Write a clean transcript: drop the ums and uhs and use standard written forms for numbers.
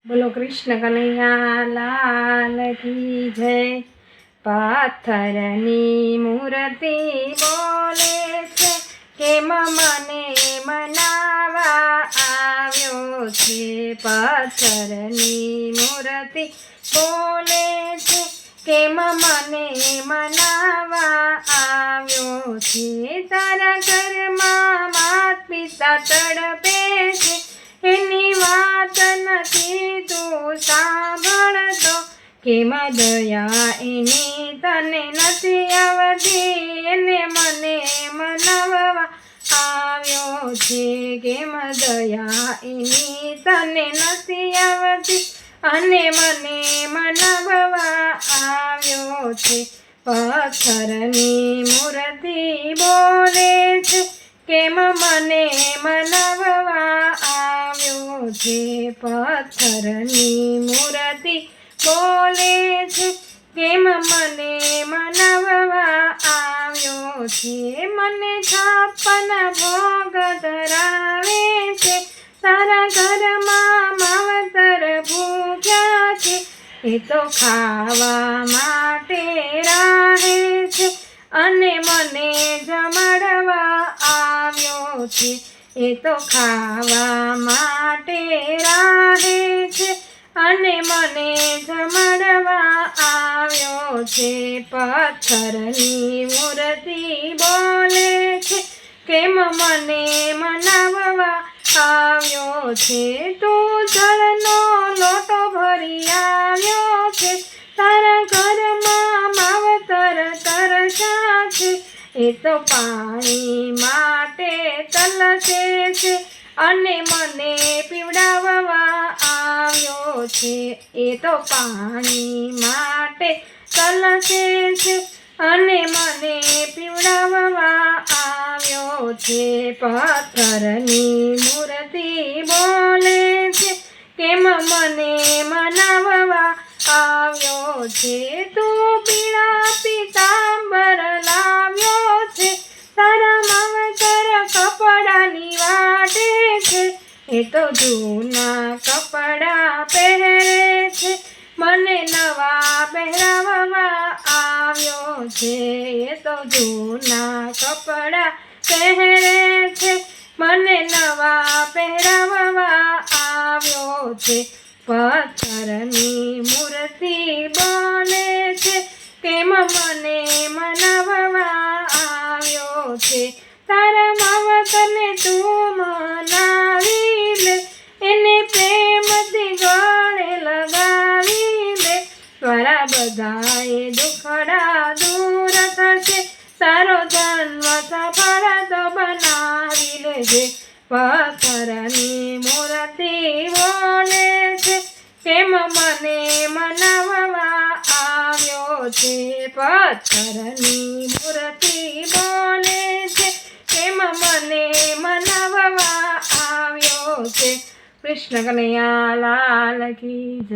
બોલો કૃષ્ણ કનૈયા લાલ કી જય। પાથરની મૂર્તિ બોલે છે કેમ મને મનાવા આવ્યો છે। પાથરની મૂર્તિ બોલે છે કેમ મને મનાવા આવ્યો છે। તારા ઘરમાં માત પિતા તડપે છે એની વાત નથી તું સાંભળતો। કેમ દયા એની તને નથી આવતી એને મને મનાવવા આવ્યો છે। કેમ દયા એની તને નથી આવતી અને મને મનાવવા આવ્યો છે। પથ્થરની મૂર્તિ બોલે છે કેમ મને મનાવવા આવ્યો છે। પથ્થરની મૂર્તિ બોલે છે કેમ મને મનાવવા આવ્યો છે। મને 56 ભોગ ધરાવે છે તારા ઘરમાં માવતર ભૂખ્યા છે એ તો ખાવા માટે રાહે છે અને મને જમાડવા આવ્યો છે। એ તો ખાવા માટે રાહે છે અને મને જમાડવા આવ્યો છે। પથ્થરની મૂર્તિ બોલે છે કેમ મને મનાવવા આવ્યો છે। તું જળનો લોટો ભરી આવ્યો છે તારા ઘરમાં માવતર તરસ્યા છે એ તો પાણી માટે તલસે છે અને મને પીવડાવવા આવ્યો છે। એ તો પાણી માટે તલસે છે અને મને પીવડાવવા આવ્યો છે। પથ્થરની મૂર્તિ બોલે છે કેમ મને મનાવવા આવ્યો છે। તું પીળા પીતાંબર લાવ્યો છે તારા માવતર કપડાની વાટે છે એ તો જૂના કપડા પહેરે છે મને નવા પહેરાવવા આવ્યો છે। એ તો જૂના કપડા પહેરે છે મને નવા પહેરાવવા આવ્યો છે। પથ્થરની મૂર્તિ બોલે છે કેમ મને મનાવવા આવ્યો છે। તારા માવતરને તું મનાવી લે એને પ્રેમથી ગળે લગાવી લે તારા બધાએ દુખડા દૂર થશે તારો જન્મ સફળ તો બનાવી લેજે। પથ્થરની મૂર્તિ બોલે છે કેમ મને મનાવવા આવ્યો છે। પથ્થરની મૂર્તિ બોલે છે કેમ મને મનાવવા આવ્યો છે। કૃષ્ણ કનૈયા લાલ કી જય।